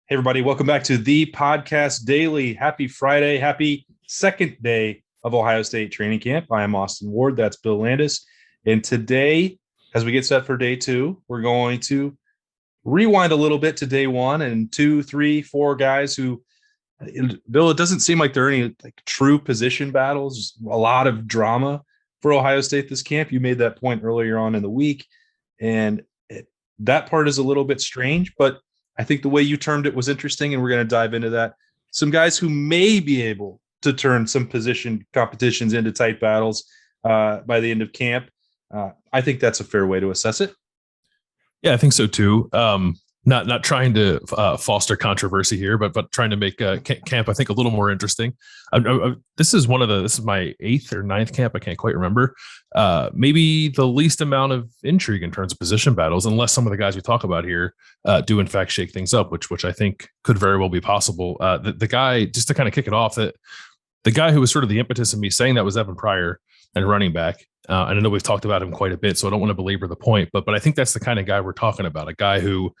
Hey, everybody, welcome back to the Podcast Daily. Happy Friday. Happy second day of Ohio State training camp. I am Austin Ward. That's Bill Landis. And today, as we get set for day two, we're going to rewind a little bit to day one and 2, 3, 4 guys who, Bill, it doesn't seem like there are any true position battles. A lot of drama for Ohio State this camp. You made that point earlier on in the week, and that part is a little bit strange, but I think the way you termed it was interesting, and we're going to dive into that. Some guys who may be able to turn some position competitions into tight battles by the end of camp. I think that's a fair way to assess it. Yeah, I think so too. Not trying to foster controversy here, but trying to make camp, I think, a little more interesting. This is my 8th or 9th camp. I can't quite remember. Maybe the least amount of intrigue in terms of position battles, unless some of the guys we talk about here do in fact shake things up, which I think could very well be possible. The guy, just to kind of kick it off, that the guy who was sort of the impetus of me saying that was Evan Pryor, and running back. And I know we've talked about him quite a bit, so I don't want to belabor the point, but I think that's the kind of guy we're talking about. A guy who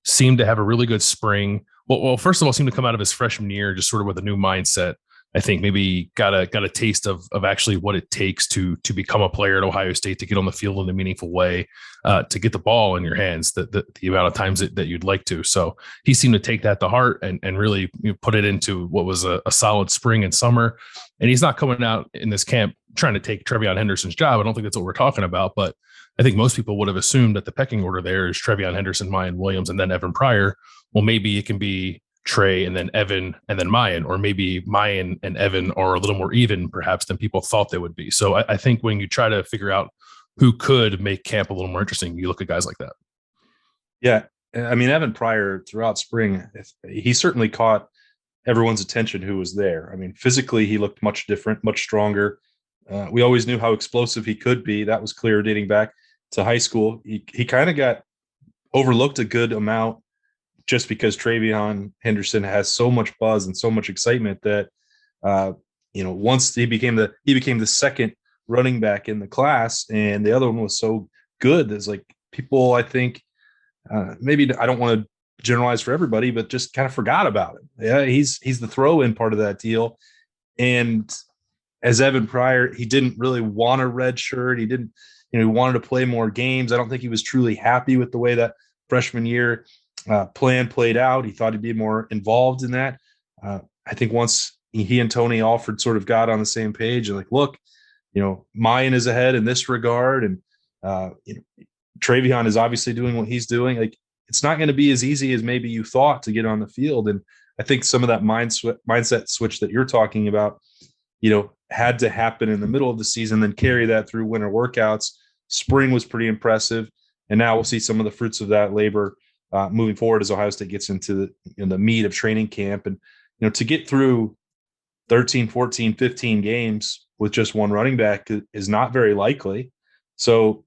seemed to have a really good spring. Well, first of all, seemed to come out of his freshman year just sort of with a new mindset. I think maybe got a taste of actually what it takes to become a player at Ohio State, to get on the field in a meaningful way, to get the ball in your hands the amount of times that you'd like to. So he seemed to take that to heart and really put it into what was a solid spring and summer. And he's not coming out in this camp trying to take Trevion Henderson's job. I don't think that's what we're talking about, but I think most people would have assumed that the pecking order there is Trevion Henderson, Mayan Williams, and then Evan Pryor. Well, maybe it can be Trey and then Evan and then Mayan, or maybe Mayan and Evan are a little more even perhaps than people thought they would be. So I think when you try to figure out who could make camp a little more interesting, you look at guys like that. Yeah. I mean, Evan Pryor throughout spring, he certainly caught everyone's attention who was there. I mean, physically, he looked much different, much stronger. We always knew how explosive he could be. That was clear dating back to high school. He kind of got overlooked a good amount just because Trevion Henderson has so much buzz and so much excitement that, once he became the second running back in the class, and the other one was so good. There's people, I think, maybe I don't want to generalize for everybody, but just kind of forgot about him. Yeah, he's the throw-in part of that deal. And as Evan Pryor, he didn't really want a red shirt. He didn't, he wanted to play more games. I don't think he was truly happy with the way that freshman year plan played out. He thought he'd be more involved in that. I think once he and Tony Alford sort of got on the same page and look, Mayan is ahead in this regard. And, Trevion is obviously doing what he's doing. It's not going to be as easy as maybe you thought to get on the field. And I think some of that mindset switch that you're talking about, had to happen in the middle of the season, then carry that through winter workouts. Spring was pretty impressive. And now we'll see some of the fruits of that labor moving forward as Ohio State gets into the meat of training camp. And, to get through 13, 14, 15 games with just one running back is not very likely. So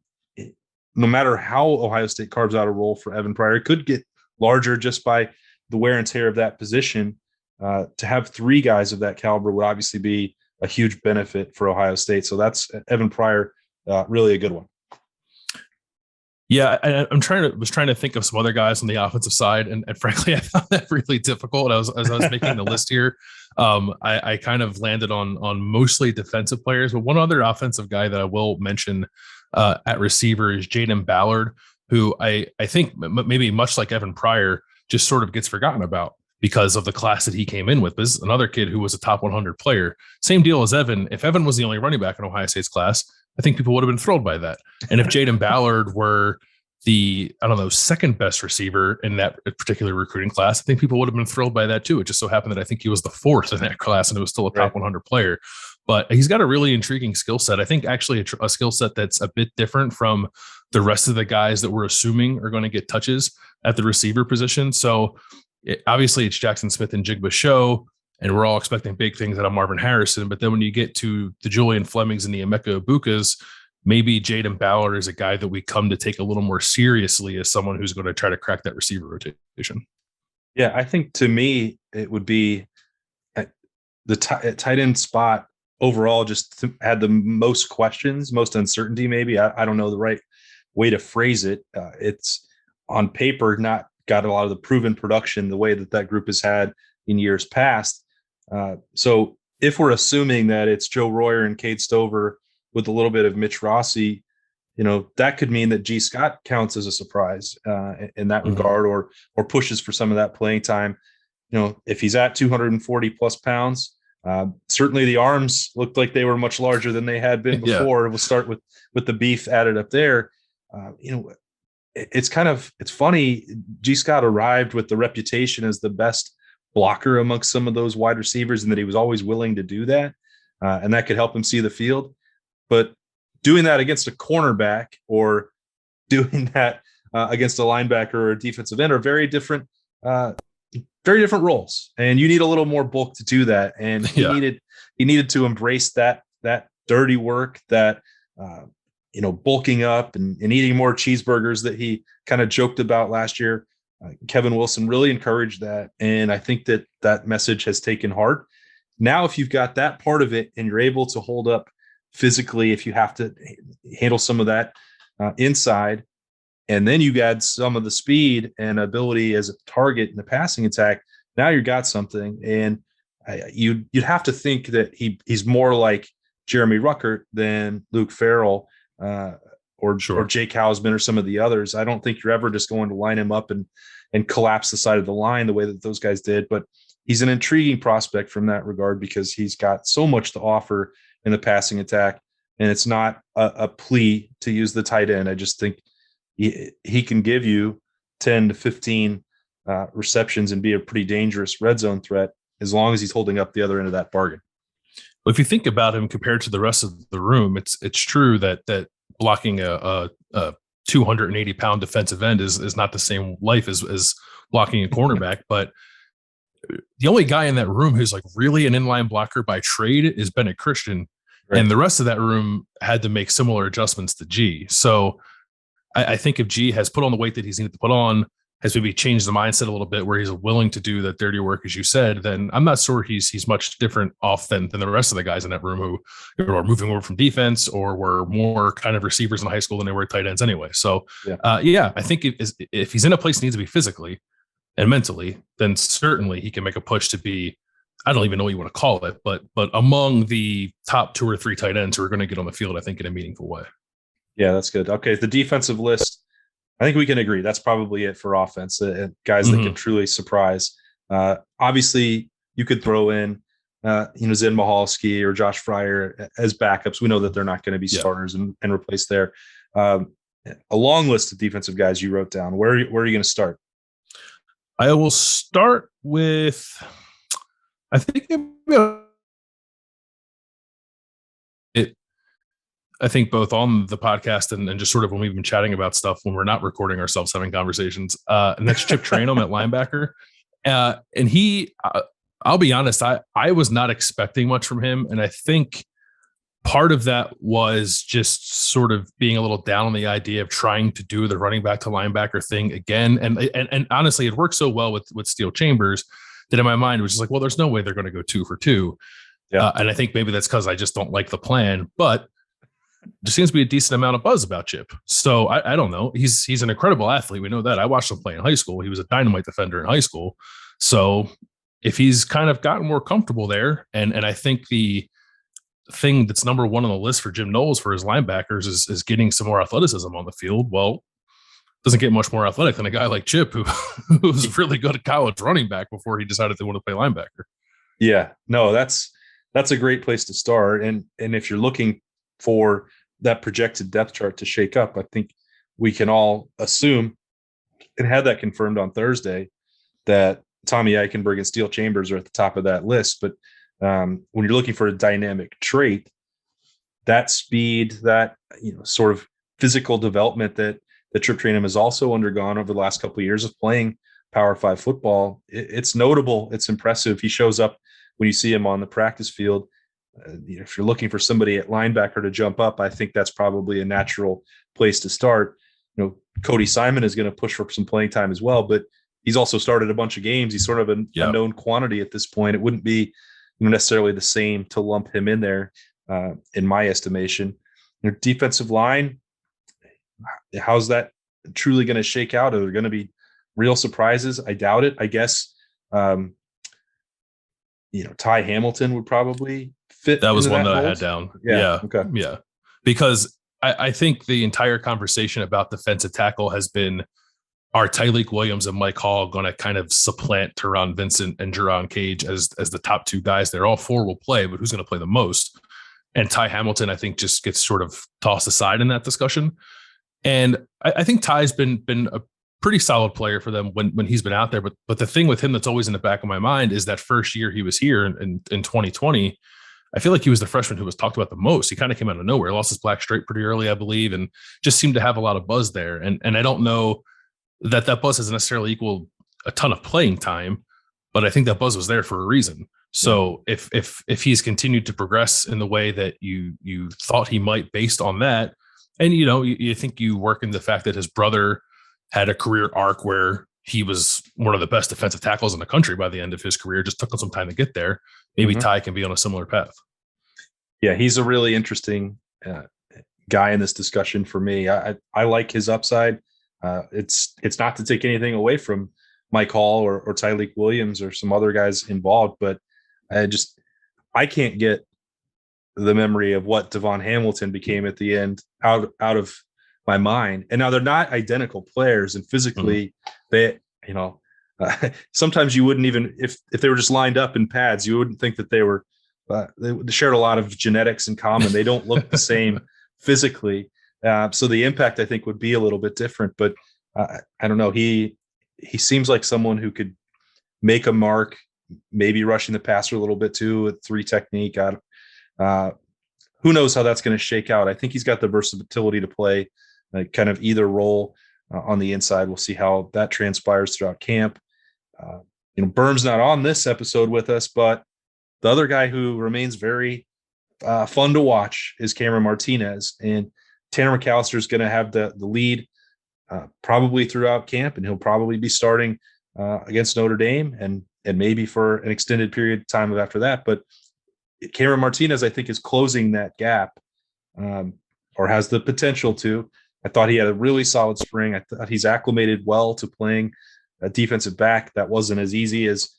no matter how Ohio State carves out a role for Evan Pryor, it could get larger just by the wear and tear of that position. To have 3 guys of that caliber would obviously be a huge benefit for Ohio State. So that's Evan Pryor, really a good one. Yeah, I was trying to think of some other guys on the offensive side, and frankly, I found that really difficult. As I was making the list here, I kind of landed on mostly defensive players, but one other offensive guy that I will mention at receiver is Jaden Ballard, who I think maybe much like Evan Pryor just sort of gets forgotten about because of the class that he came in with. This is another kid who was a top 100 player. Same deal as Evan. If Evan was the only running back in Ohio State's class, I think people would have been thrilled by that. And if Jaden Ballard were the, second best receiver in that particular recruiting class, I think people would have been thrilled by that too. It just so happened that I think he was the 4th in that class and it was still a top 100 player. But he's got a really intriguing skill set. I think actually a skill set that's a bit different from the rest of the guys that we're assuming are going to get touches at the receiver position. So obviously it's Jackson Smith and Jigba Show, and we're all expecting big things out of Marvin Harrison. But then when you get to the Julian Flemings and the Emeka Ibukas, maybe Jaden Ballard is a guy that we come to take a little more seriously as someone who's going to try to crack that receiver rotation. Yeah, I think to me, it would be at the tight end spot overall just had the most questions, most uncertainty maybe. I don't know the right way to phrase it. It's on paper not got a lot of the proven production the way that group has had in years past. So if we're assuming that it's Joe Royer and Cade Stover with a little bit of Mitch Rossi, that could mean that G. Scott counts as a surprise in that regard, or pushes for some of that playing time. If he's at 240 plus pounds, certainly the arms looked like they were much larger than they had been before. We'll start with the beef added up there. It's funny. G. Scott arrived with the reputation as the best blocker amongst some of those wide receivers, and that he was always willing to do that. And that could help him see the field. But doing that against a cornerback or doing that against a linebacker or a defensive end are very different roles. And you need a little more bulk to do that. And he needed to embrace that dirty work, that bulking up and eating more cheeseburgers that he kind of joked about last year. Kevin Wilson really encouraged that. And I think that message has taken heart. Now, if you've got that part of it and you're able to hold up physically, if you have to handle some of that inside, and then you add some of the speed and ability as a target in the passing attack, now you've got something. And you'd have to think that he's more like Jeremy Ruckert than Luke Farrell or Jake Hausman or some of the others. I don't think you're ever just going to line him up and collapse the side of the line the way that those guys did. But he's an intriguing prospect from that regard because he's got so much to offer in the passing attack. And it's not a plea to use the tight end. I just think he can give you 10 to 15 receptions and be a pretty dangerous red zone threat as long as he's holding up the other end of that bargain. Well, if you think about him compared to the rest of the room, it's true that blocking a 280-pound defensive end is not the same life as blocking a cornerback. But the only guy in that room who's like really an inline blocker by trade is Bennett Christian. Right. And the rest of that room had to make similar adjustments to G. So I think if G has put on the weight that he's needed to put on, has maybe changed the mindset a little bit where he's willing to do that dirty work, as you said, then I'm not sure he's much different off than the rest of the guys in that room who are moving over from defense or were more kind of receivers in high school than they were tight ends anyway. So, I think if he's in a place he needs to be physically and mentally, then certainly he can make a push to be, I don't even know what you want to call it, but among the top 2 or 3 tight ends who are going to get on the field, I think, in a meaningful way. Yeah, that's good. Okay, the defensive list, I think we can agree that's probably it for offense. Guys that can truly surprise. Obviously, you could throw in, Zen Mahalski or Josh Pryor as backups. We know that they're not going to be starters and replaced there. A long list of defensive guys you wrote down. Where are you going to start? I will start with, I think I think both on the podcast and just sort of when we've been chatting about stuff when we're not recording ourselves having conversations. And that's Chip Trayanum at linebacker. And he, I'll be honest, I was not expecting much from him. And I think part of that was just sort of being a little down on the idea of trying to do the running back to linebacker thing again. And honestly, it worked so well with Steel Chambers that in my mind it was just like, well, there's no way they're going to go 2 for 2. Yeah. And I think maybe that's because I just don't like the plan, but there seems to be a decent amount of buzz about Chip. So I don't know. He's an incredible athlete. We know that. I watched him play in high school. He was a dynamite defender in high school. So if he's kind of gotten more comfortable there, and I think the thing that's number 1 on the list for Jim Knowles for his linebackers is getting some more athleticism on the field. Well, doesn't get much more athletic than a guy like Chip who's really good at college running back before he decided they want to play linebacker. Yeah, no, that's a great place to start. And if you're looking for that projected depth chart to shake up, I think we can all assume and had that confirmed on Thursday that Tommy Eichenberg and Steel Chambers are at the top of that list. But when you're looking for a dynamic trait, that speed, that sort of physical development that Trip Trayanum has also undergone over the last couple of years of playing Power 5 football, it's notable. It's impressive. He shows up when you see him on the practice field. If you're looking for somebody at linebacker to jump up, I think that's probably a natural place to start. Cody Simon is going to push for some playing time as well, but he's also started a bunch of games. He's sort of a known quantity at this point. It wouldn't be necessarily the same to lump him in there, in my estimation. Defensive line, how's that truly going to shake out? Are there going to be real surprises, I doubt it. I guess, Ty Hamilton would probably fit. That was into one that I mold. had down. Yeah. Yeah. Okay. Yeah. Because I think the entire conversation about defensive tackle has been, are Tyleik Williams and Mike Hall going to kind of supplant Teron Vincent and Jerron Cage as the top two guys there? All four will play, but who's going to play the most? And Ty Hamilton, I think, just gets sort of tossed aside in that discussion. And I think Ty's been a pretty solid player for them when he's been out there. But the thing with him that's always in the back of my mind is that first year he was here in 2020, I feel like he was the freshman who was talked about the most. He kind of came out of nowhere, lost his black straight pretty early, I believe, and just seemed to have a lot of buzz there. And I don't know that buzz hasn't necessarily equaled a ton of playing time, but I think that buzz was there for a reason. So if he's continued to progress in the way that you thought he might based on that, and you think you work in the fact that his brother had a career arc where he was one of the best defensive tackles in the country by the end of his career, just took some time to get there. Maybe Ty can be on a similar path. Yeah, he's a really interesting guy in this discussion for me. I like his upside. It's not to take anything away from Mike Hall or Tyleik Williams or some other guys involved, but I can't get the memory of what Devon Hamilton became at the end out of my mind. And now they're not identical players, and physically they, sometimes you wouldn't even, if they were just lined up in pads, you wouldn't think that they were, they shared a lot of genetics in common. They don't look the same physically. So the impact, I think, would be a little bit different, but I don't know. He seems like someone who could make a mark, maybe rushing the passer a little bit too with 3 technique. Who knows how that's going to shake out? I think he's got the versatility to play kind of either role on the inside. We'll see how that transpires throughout camp. Berm's not on this episode with us, but the other guy who remains very fun to watch is Cameron Martinez, and Tanner McAllister is going to have the lead probably throughout camp, and he'll probably be starting against Notre Dame and maybe for an extended period of time after that. But Cameron Martinez, I think, is closing that gap or has the potential to. I thought he had a really solid spring. I thought he's acclimated well to playing a defensive back. That wasn't as easy as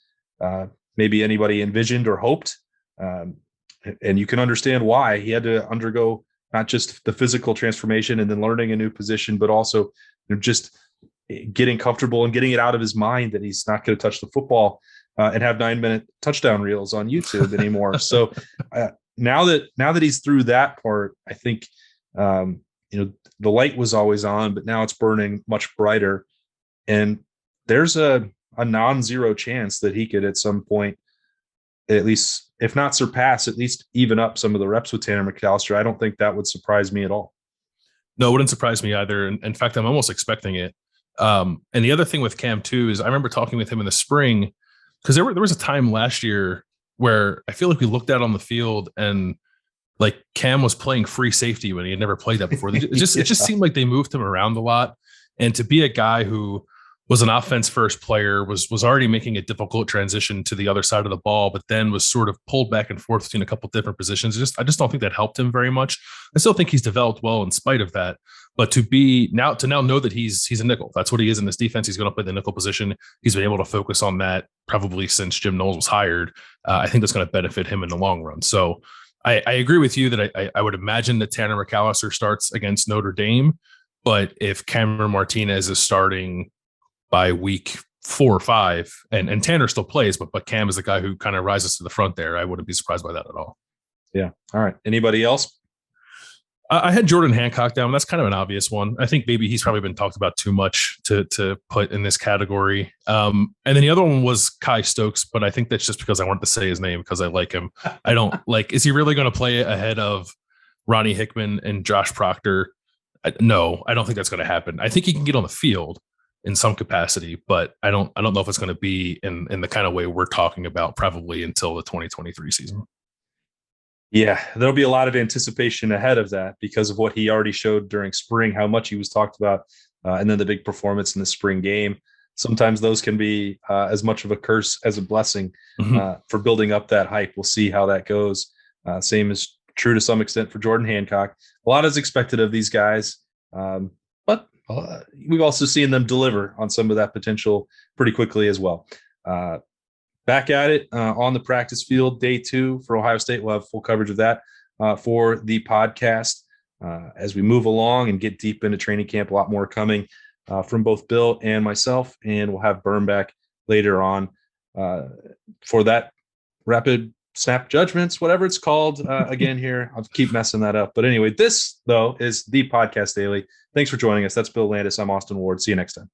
maybe anybody envisioned or hoped. And you can understand why. He had to undergo not just the physical transformation and then learning a new position, but also just getting comfortable and getting it out of his mind that he's not going to touch the football and have 9-minute touchdown reels on YouTube anymore. So now that he's through that part, I think, the light was always on, but now it's burning much brighter. And there's a non-zero chance that he could at some point, at least, if not surpass, at least even up some of the reps with Tanner McAllister. I don't think that would surprise me at all. No, it wouldn't surprise me either. In fact, I'm almost expecting it. And the other thing with Cam too is I remember talking with him in the spring, because there was a time last year where I feel like we looked out on the field and like Cam was playing free safety when he had never played that before. It just seemed like they moved him around a lot. And to be a guy who was an offense first player, was already making a difficult transition to the other side of the ball, but then was sort of pulled back and forth between a couple different positions. I just don't think that helped him very much. I still think he's developed well in spite of that. But to now know that he's a nickel, that's what he is in this defense. He's going to play the nickel position. He's been able to focus on that probably since Jim Knowles was hired. I think that's going to benefit him in the long run. So I agree with you that I would imagine that Tanner McAllister starts against Notre Dame, but if Cameron Martinez is starting by week 4 or 5, and Tanner still plays, but Cam is the guy who kind of rises to the front there, I wouldn't be surprised by that at all. Yeah. All right. Anybody else? I had Jordan Hancock down. That's kind of an obvious one. I think maybe he's probably been talked about too much to put in this category. And then the other one was Kai Stokes, but I think that's just because I wanted to say his name because I like him. I don't like, is he really going to play ahead of Ronnie Hickman and Josh Proctor? No, I don't think that's going to happen. I think he can get on the field in some capacity, but I don't know if it's going to be in the kind of way we're talking about probably until the 2023 season. Yeah, there'll be a lot of anticipation ahead of that because of what he already showed during spring, how much he was talked about, and then the big performance in the spring game. Sometimes those can be as much of a curse as a blessing for building up that hype. We'll see how that goes. Same is true to some extent for Jordan Hancock. A lot is expected of these guys, but we've also seen them deliver on some of that potential pretty quickly as well. Back at it on the practice field, day 2 for Ohio State. We'll have full coverage of that for the podcast as we move along and get deep into training camp. A lot more coming from both Bill and myself, and we'll have Berm back later on for that rapid snap judgments, whatever it's called. Again, here, I'll keep messing that up. But anyway, this, though, is the Podcast Daily. Thanks for joining us. That's Bill Landis. I'm Austin Ward. See you next time.